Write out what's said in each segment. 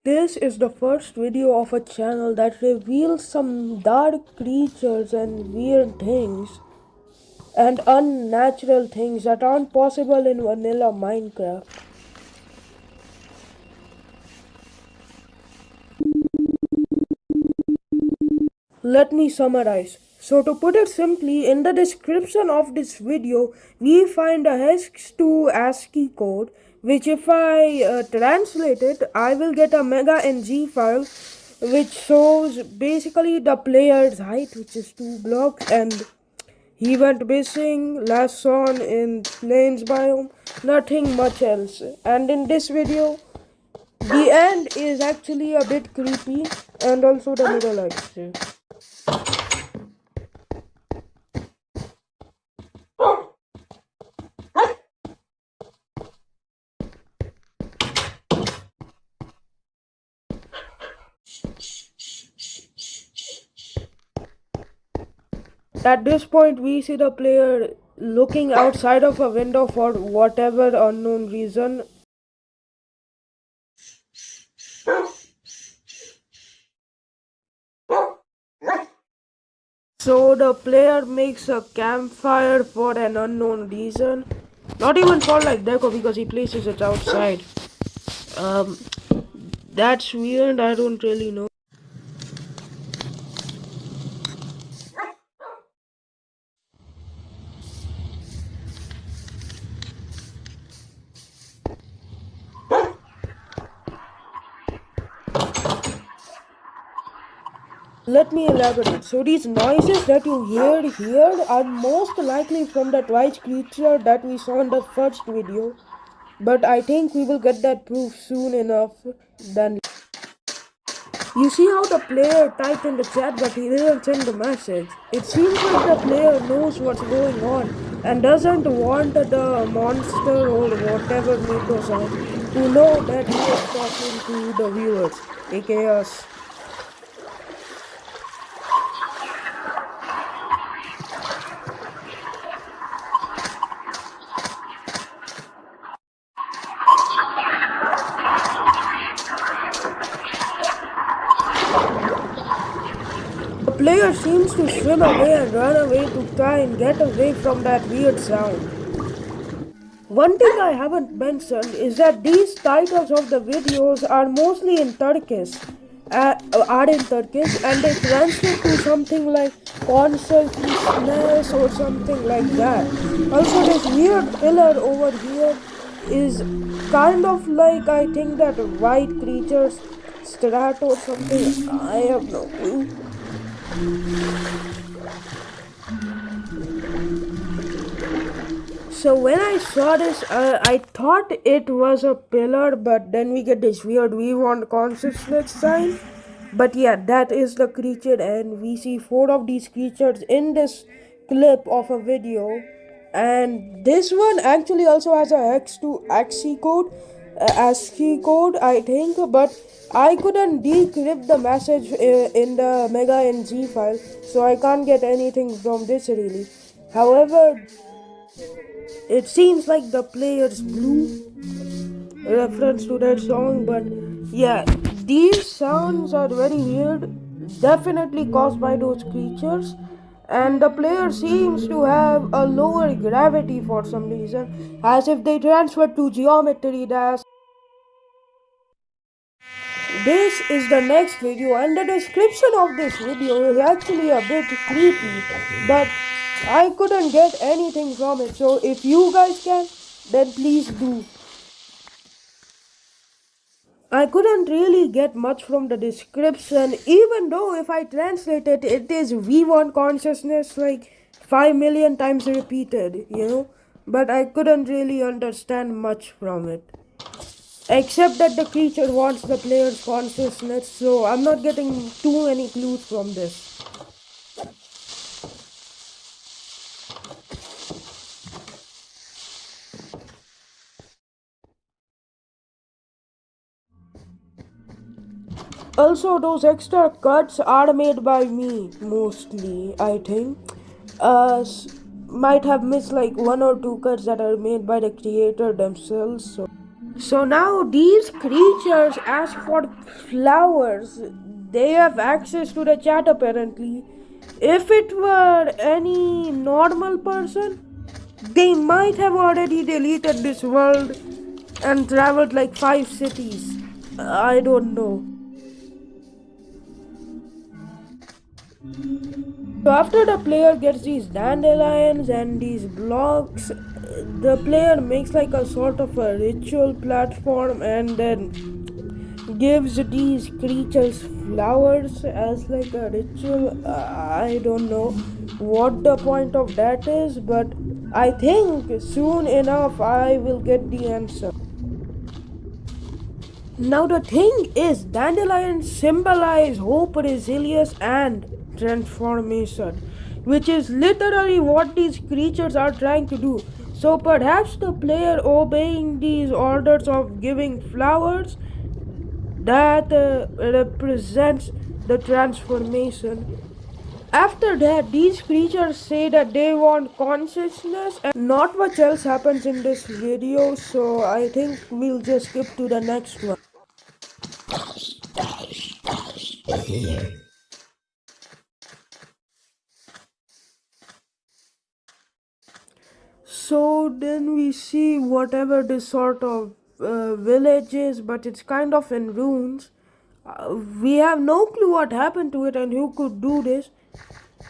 This is the first video of a channel that reveals some dark creatures and weird things and unnatural things that aren't possible in vanilla Minecraft. Let me summarize. So to put it simply, in the description of this video, we find a hex to ASCII code, which if I translate it, I will get a mega.ng file, which shows basically the player's height, which is 2 blocks, and he went missing, last sawn in plains biome, nothing much else. And in this video, the end is actually a bit creepy, and also the middle, I'd say. At this point, we see the player looking outside of a window for whatever unknown reason. So the player makes a campfire for an unknown reason. Not even for like deco, because he places it outside. That's weird, I don't really know. Let me elaborate. So these noises that you hear here are most likely from that white creature that we saw in the first video. But I think we will get that proof soon enough. Then you see how the player typed in the chat but he didn't send the message. It seems like the player knows what's going on and doesn't want the monster or whatever made the sound to know that he is talking to the viewers, aka us. The player seems to swim away and run away to try and get away from that weird sound. One thing I haven't mentioned is that these titles of the videos are mostly in Turkish, and they translate to something like consciousness or something like that. Also, this weird pillar over here is kind of like, I think, that white creature's strat or something. I have no clue. So when I saw this, I thought it was a pillar, but then we get this weird "we want consciousness" sign. But yeah, that is the creature, and we see 4 of these creatures in this clip of a video. And this one actually also has a hex to ASCII code, I think, but I couldn't decrypt the message in the mega.ng file, so I can't get anything from this really. However, it seems like the player's blue reference to that song, but yeah, these sounds are very weird, definitely caused by those creatures. And the player seems to have a lower gravity for some reason, as if they transferred to geometry dash. This is the next video, and the description of this video is actually a bit creepy, but I couldn't get anything from it, so if you guys can, then please do. I couldn't really get much from the description, even though if I translate it, it is "we want consciousness" like 5 million times repeated, but I couldn't really understand much from it. Except that the creature wants the player's consciousness, so I'm not getting too many clues from this. Also, those extra cuts are made by me, mostly, I think. Might have missed like 1 or 2 cuts that are made by the creator themselves. So So now these creatures ask for flowers. They have access to the chat apparently. If it were any normal person, they might have already deleted this world and traveled like 5 cities. I don't know. So after the player gets these dandelions and these blocks, the player makes like a sort of a ritual platform and then gives these creatures flowers as like a ritual. I don't know what the point of that is, but I think soon enough I will get the answer. Now the thing is, dandelions symbolize hope, resilience, and transformation, which is literally what these creatures are trying to do. So perhaps the player obeying these orders of giving flowers that represents the transformation. After that, these creatures say that they want consciousness and not much else happens in this video, so I think we'll just skip to the next one. So then we see whatever this sort of village is, but it's kind of in ruins. We have no clue what happened to it and who could do this.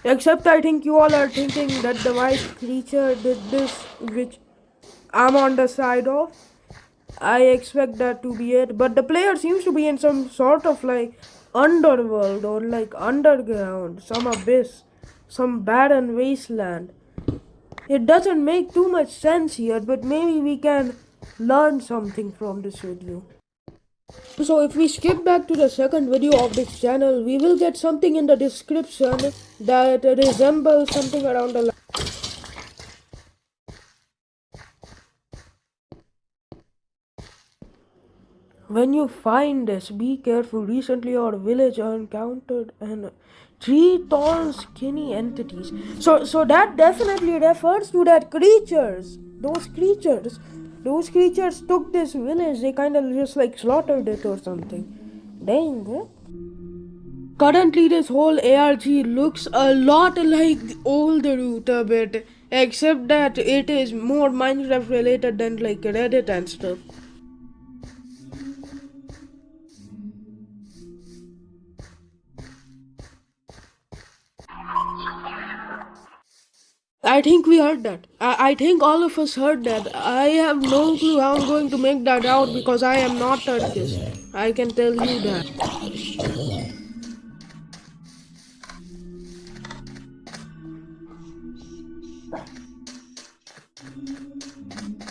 Except I think you all are thinking that the white creature did this, which I'm on the side of. I expect that to be it. But the player seems to be in some sort of like underworld or like underground, some abyss, some barren wasteland. It doesn't make too much sense here, but maybe we can learn something from this video. So if we skip back to the second video of this channel, we will get something in the description that resembles something around the When you find this, be careful. Recently, our village encountered an three tall, skinny entities. So that definitely refers to that creatures. Those creatures took this village. They kind of just like slaughtered it or something. Dang. Eh? Currently, this whole ARG looks a lot like old root a bit, except that it is more Minecraft related than like Reddit and stuff. I think we heard that. I think all of us heard that. I have no clue how I'm going to make that out because I am not Turkish. I can tell you that.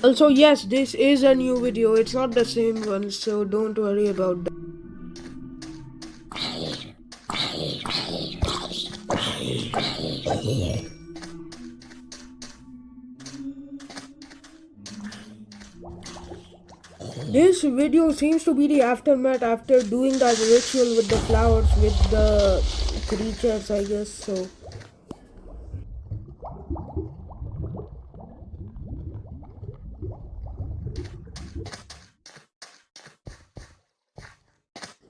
Also, yes, this is a new video. It's not the same one, so don't worry about that. This video seems to be the aftermath after doing that ritual with the flowers with the creatures, I guess so.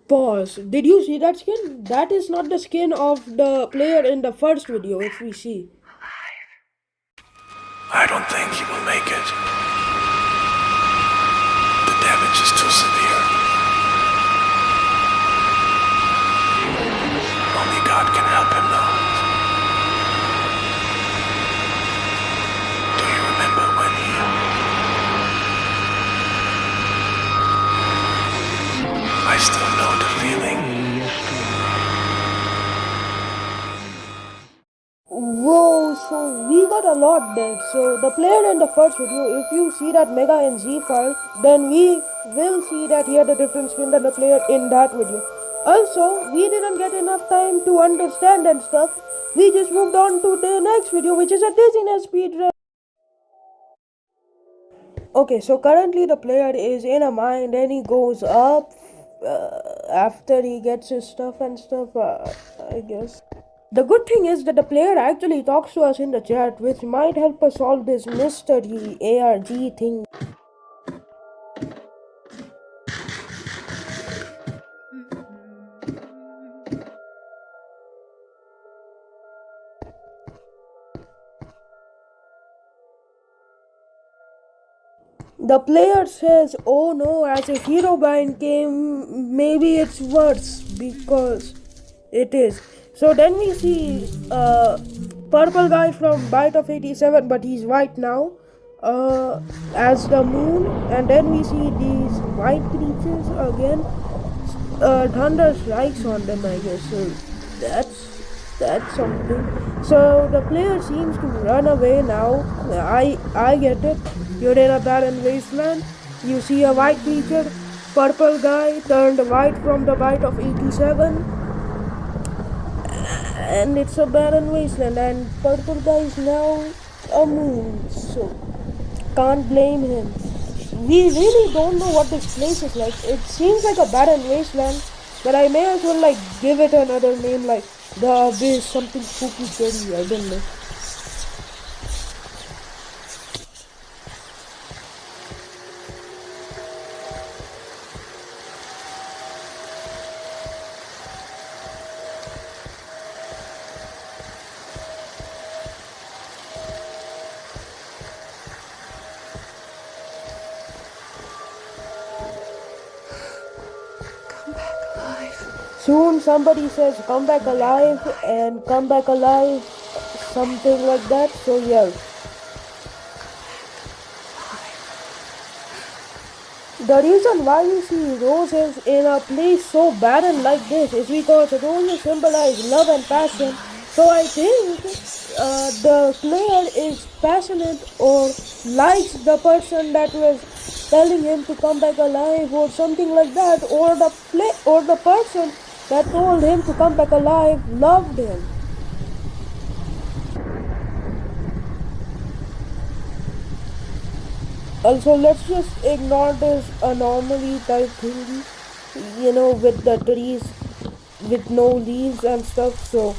Pause. Did you see that skin? That is not the skin of the player in the first video, if we see. I don't think he will make it. The damage is too severe. Only God can help him though. Do you remember when I still know the feeling. Whoa, so we got a lot there. So the player in the first video, if you see that mega NG file, then we will see that he had a different skin than the player in that video. Also, we didn't get enough time to understand and stuff. We just moved on to the next video, which is a dizziness speedrun. Okay, so currently the player is in a mine and he goes up after he gets his stuff and stuff, I guess. The good thing is that the player actually talks to us in the chat, which might help us solve this mystery ARG thing. The player says, "Oh no," as if Herobrine came. Maybe it's worse because it is. So then we see purple guy from Bite of 87, but he's white now, as the moon. And then we see these white creatures again. Thunder strikes on them, I guess. So that's something. So the player seems to run away now. I get it. You're in a barren wasteland. You see a white creature, purple guy turned white from the bite of 87, and it's a barren wasteland. And purple guy is now a moon, so can't blame him. We really don't know what this place is like. It seems like a barren wasteland, but I may as well like give it another name like the abyss, something spooky scary. I don't know. Soon somebody says come back alive and come back alive, something like that. So yeah. The reason why you see roses in a place so barren like this is because roses symbolize love and passion. So I think the player is passionate or likes the person that was telling him to come back alive or something like that, or the person that told him to come back alive loved him. Also, let's just ignore this anomaly type thingy, with the trees with no leaves and stuff. So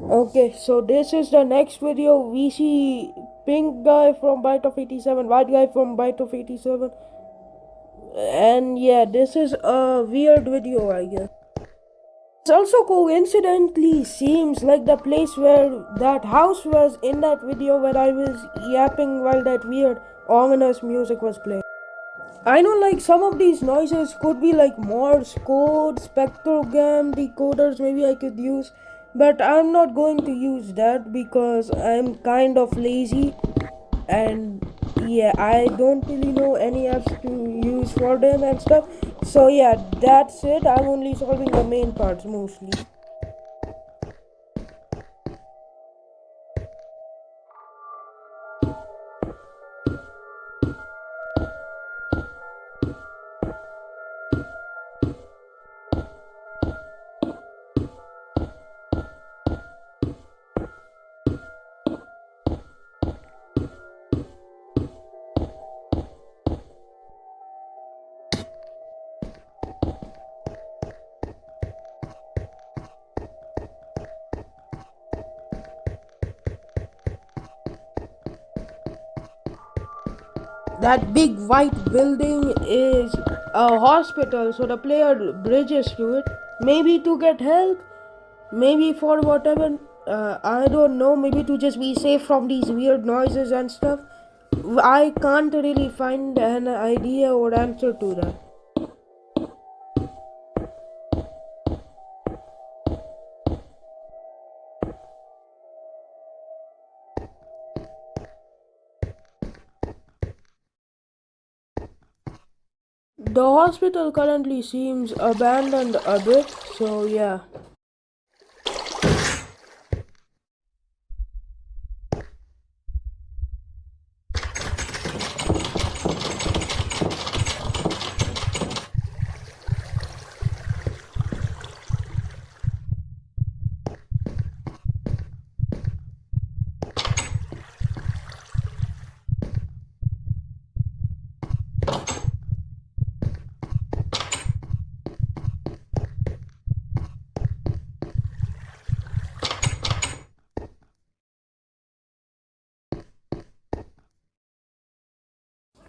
okay, so this is the next video. We see pink guy from Bite of 87, white guy from Bite of 87, and yeah, this is a weird video, I guess. It also coincidentally seems like the place where that house was in that video where I was yapping while that weird ominous music was playing. I know like some of these noises could be like Morse code, spectrogram decoders maybe I could use, but I'm not going to use that because I'm kind of lazy, and yeah, I don't really know any apps to use for them and stuff. So yeah, that's it. I'm only solving the main parts mostly. That big white building is a hospital, so the player bridges to it. Maybe to get help, maybe for whatever, I don't know, maybe to just be safe from these weird noises and stuff. I can't really find an idea or answer to that. The hospital currently seems abandoned a bit, so yeah.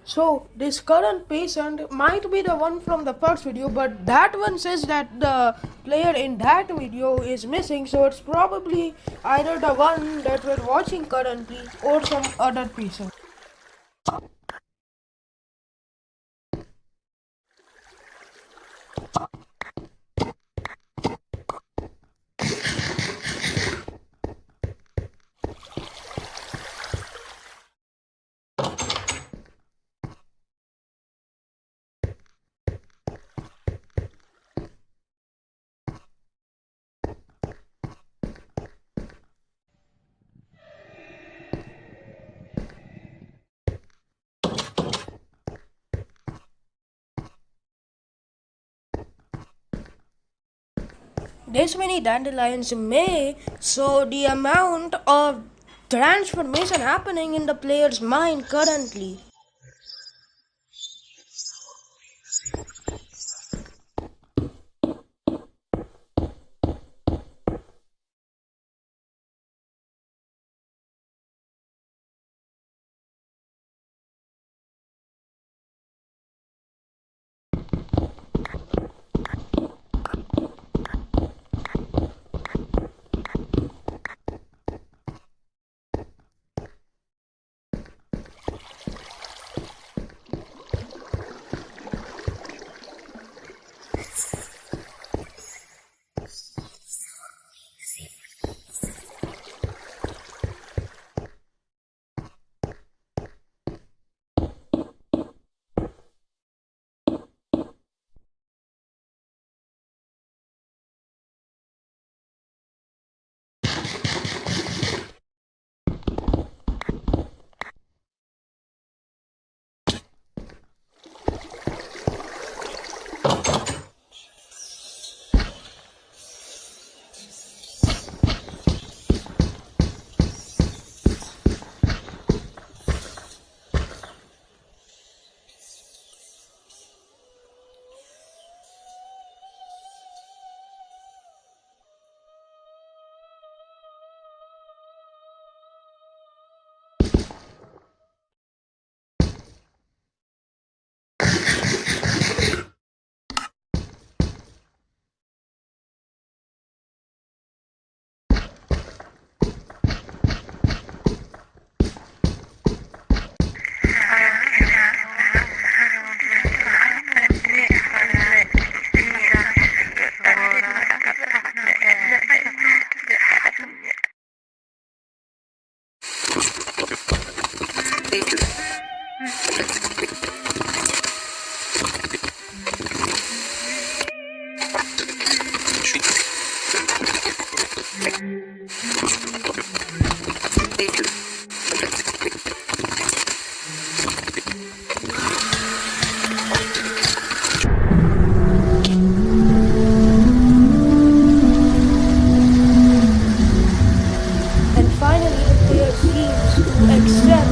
So this current patient might be the one from the first video, but that one says that the player in that video is missing, so it's probably either the one that we're watching currently or some other patient. This many dandelions may show the amount of transformation happening in the player's mind currently. And finally, the player seems to accept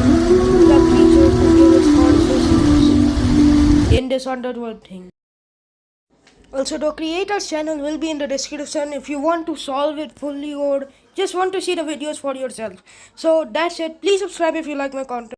the creature to give its consciousness in this underworld thing. Also, the creator's channel will be in the description if you want to solve it fully or just want to see the videos for yourself. So that's it. Please subscribe if you like my content.